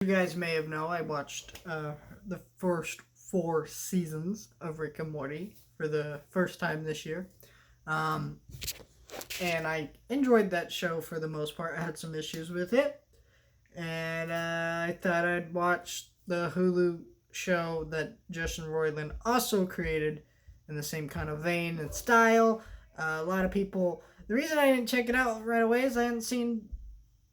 You guys may have known I watched the first 4 seasons of Rick and Morty for the first time this year. Um, and I enjoyed that show for the most part. I had some issues with it. And I thought I'd watch the Hulu show that Justin Roiland also created in the same kind of vein and style. A lot of people. The reason I didn't check it out right away is I hadn't seen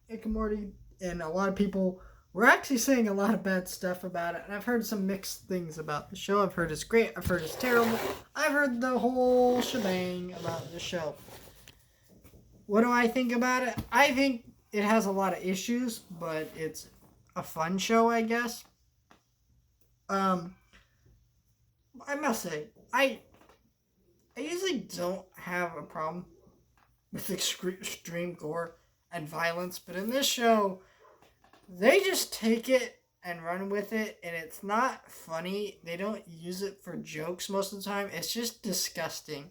Rick and Morty, and a lot of people were actually saying a lot of bad stuff about it. And I've heard some mixed things about the show. I've heard it's great. I've heard it's terrible. I've heard the whole shebang about the show. What do I think about it? I think it has a lot of issues, but it's a fun show, I guess. Um, I must say, I usually don't have a problem with extreme gore and violence, but in this show, they just take it and run with it, and it's not funny. They don't use it for jokes most of the time. It's just disgusting,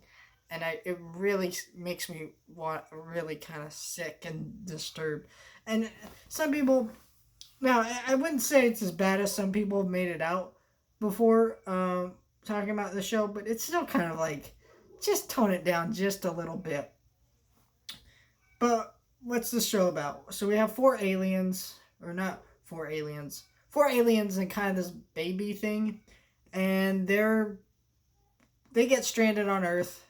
and it really makes me want really kind of sick and disturbed. And some people, now I wouldn't say it's as bad as some people have made it out before talking about the show, but it's still kind of like just tone it down just a little bit. But what's the show about? So we have four aliens, or not four aliens and kind of this baby thing, and they get stranded on Earth,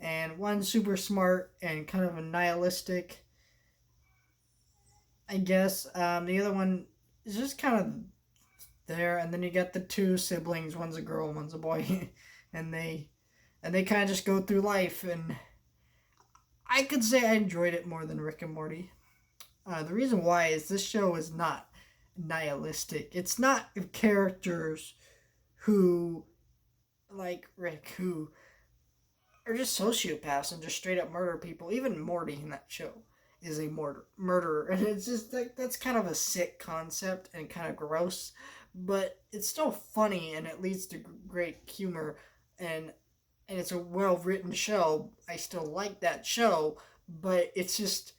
and one's super smart and kind of a nihilistic, I guess. The other one is just kind of there, and then you got the two siblings. One's a girl, one's a boy, and they kind of just go through life. And I could say I enjoyed it more than Rick and Morty. The reason why is this show is not nihilistic. It's not characters who, like Rick, who are just sociopaths and just straight up murder people. Even Morty in that show is a murderer. And it's just like, that's kind of a sick concept and kind of gross. But it's still funny, and it leads to great humor. And it's a well-written show. I still like that show. But it's just,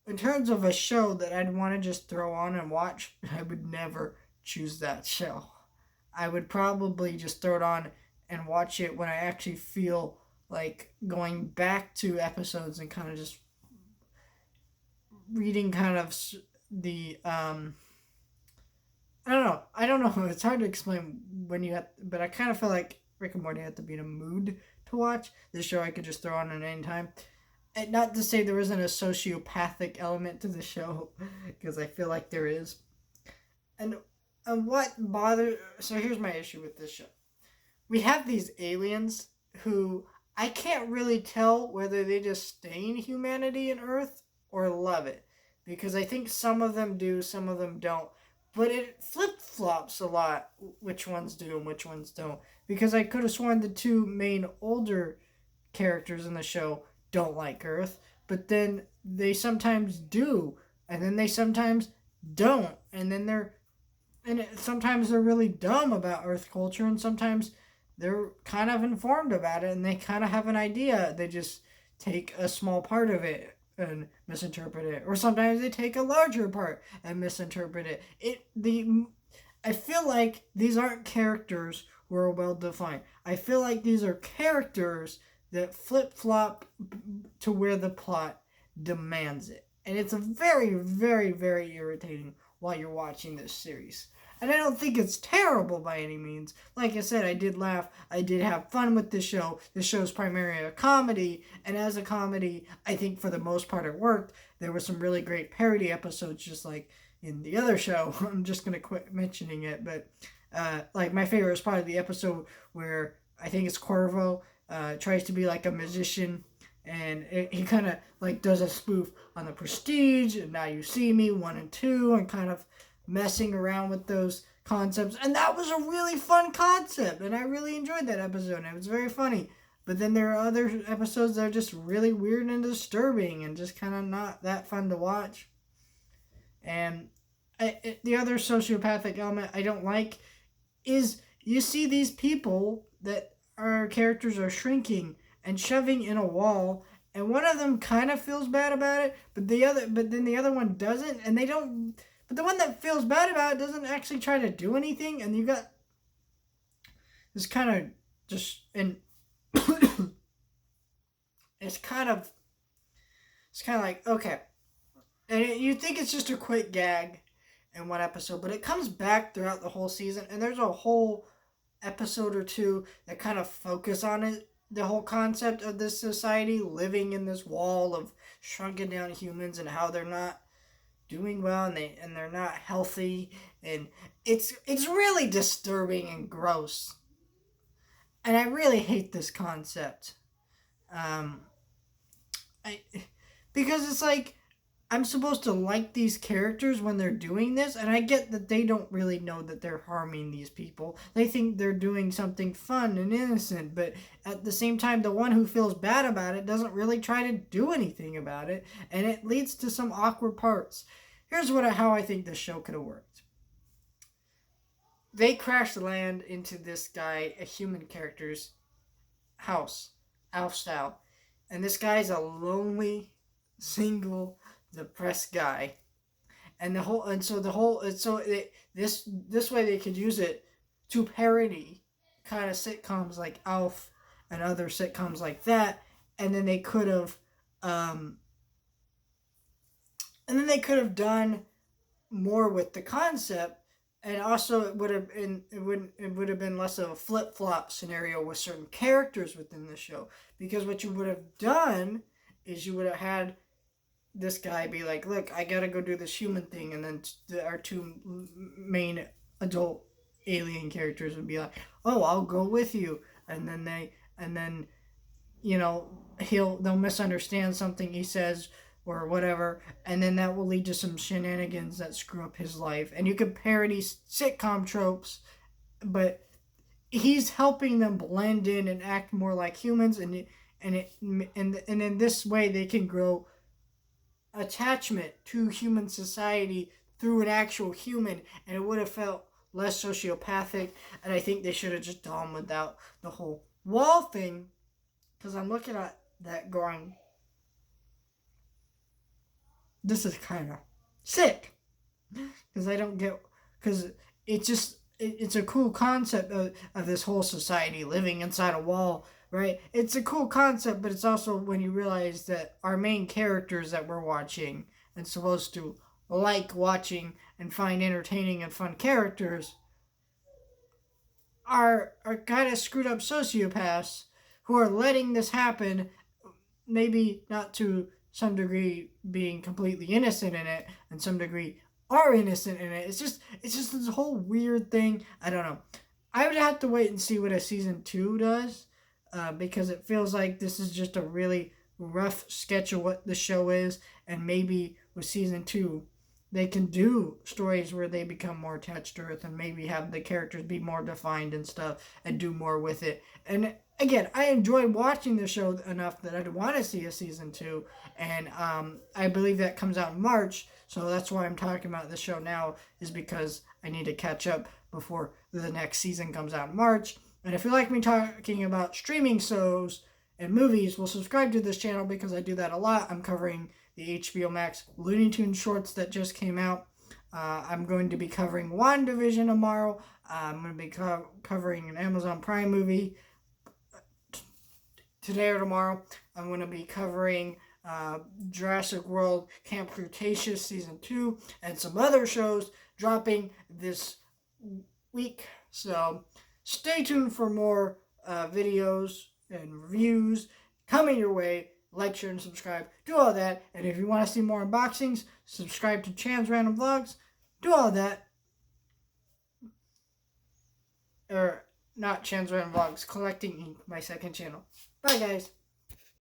in terms of a show that I'd want to just throw on and watch, I would never choose that show. I would probably just throw it on and watch it when I actually feel like going back to episodes and kind of just reading kind of the I don't know. It's hard to explain when you have, but I kind of feel like Rick and Morty had to be in a mood to watch. This show I could just throw on at any time. And not to say there isn't a sociopathic element to the show, because I feel like there is. And what bothers... So here's my issue with this show. We have these aliens who I can't really tell whether they just stain humanity and Earth or love it. Because I think some of them do, some of them don't. But it flip-flops a lot which ones do and which ones don't. Because I could have sworn the two main older characters in the show don't like Earth, but then they sometimes do, and then they sometimes don't, and then sometimes they're really dumb about Earth culture, and sometimes they're kind of informed about it, and they kind of have an idea. They just take a small part of it and misinterpret it, or sometimes they take a larger part and misinterpret it. I feel like these aren't characters who are well defined. I feel like these are characters that flip-flop to where the plot demands it. And it's a very, very, very irritating while you're watching this series. And I don't think it's terrible by any means. Like I said, I did laugh. I did have fun with this show. This show's primarily a comedy. And as a comedy, I think for the most part it worked. There were some really great parody episodes, just like in the other show. I'm just going to quit mentioning it. But like my favorite is probably the episode where I think it's Corvo tries to be like a musician, and he kind of like does a spoof on the Prestige and Now You See Me 1 and 2, and kind of messing around with those concepts. And that was a really fun concept, and I really enjoyed that episode, and it was very funny. But then there are other episodes that are just really weird and disturbing and just kind of not that fun to watch. And the other sociopathic element I don't like is you see these people that our characters are shrinking and shoving in a wall, and one of them kind of feels bad about it, but then the other one doesn't, and they don't But the one that feels bad about it doesn't actually try to do anything, and you got this kind of just and it's kind of like, okay, and you think it's just a quick gag in one episode, but it comes back throughout the whole season, and there's a whole episode or two that kind of focus on it, the whole concept of this society living in this wall of shrunken down humans and how they're not doing well, and they're not healthy, and it's really disturbing and gross, and I really hate this concept. Because it's like, I'm supposed to like these characters when they're doing this, and I get that they don't really know that they're harming these people. They think they're doing something fun and innocent, but at the same time, the one who feels bad about it doesn't really try to do anything about it, and it leads to some awkward parts. Here's how I think this show could have worked. They crash land into this guy, a human character's house, Alf style, and this guy's a lonely, single, depressed guy, and this way they could use it to parody kind of sitcoms like Alf and other sitcoms like that, and then they could have done more with the concept, and also it would have been less of a flip-flop scenario with certain characters within the show, because what you would have done is you would have had this guy be like, look, I gotta go do this human thing, and then our two main adult alien characters would be like, oh, I'll go with you, and then they'll misunderstand something he says or whatever, and then that will lead to some shenanigans that screw up his life. And you could parody sitcom tropes, but he's helping them blend in and act more like humans, and in this way they can grow attachment to human society through an actual human, and it would have felt less sociopathic. And I think they should have just done without the whole wall thing, because I'm looking at that going, this is kind of sick, because I don't get, because it's a cool concept of this whole society living inside a wall, right? It's a cool concept, but it's also when you realize that our main characters that we're watching and supposed to like watching and find entertaining and fun characters are kind of screwed up sociopaths who are letting this happen, maybe not to some degree being completely innocent in it, and some degree are innocent in it. It's just this whole weird thing. I don't know. I would have to wait and see what a season 2 does, because it feels like this is just a really rough sketch of what the show is, and maybe with season 2 they can do stories where they become more attached to Earth, and maybe have the characters be more defined and stuff, and do more with it. And again, I enjoy watching the show enough that I'd want to see a season 2, and I believe that comes out in March, so that's why I'm talking about the show now, is because I need to catch up before the next season comes out in March. And if you like me talking about streaming shows and movies, well, subscribe to this channel, because I do that a lot. I'm covering the HBO Max Looney Tunes shorts that just came out. I'm going to be covering WandaVision tomorrow. I'm going to be covering an Amazon Prime movie today or tomorrow. I'm going to be covering Jurassic World Camp Cretaceous Season 2 and some other shows dropping this week. So stay tuned for more videos and reviews coming your way. Like, share, and subscribe. Do all that. And if you want to see more unboxings, subscribe to Chan's Random Vlogs. Do all that. Or not Chan's Random Vlogs, Collecting Ink, my second channel. Bye, guys.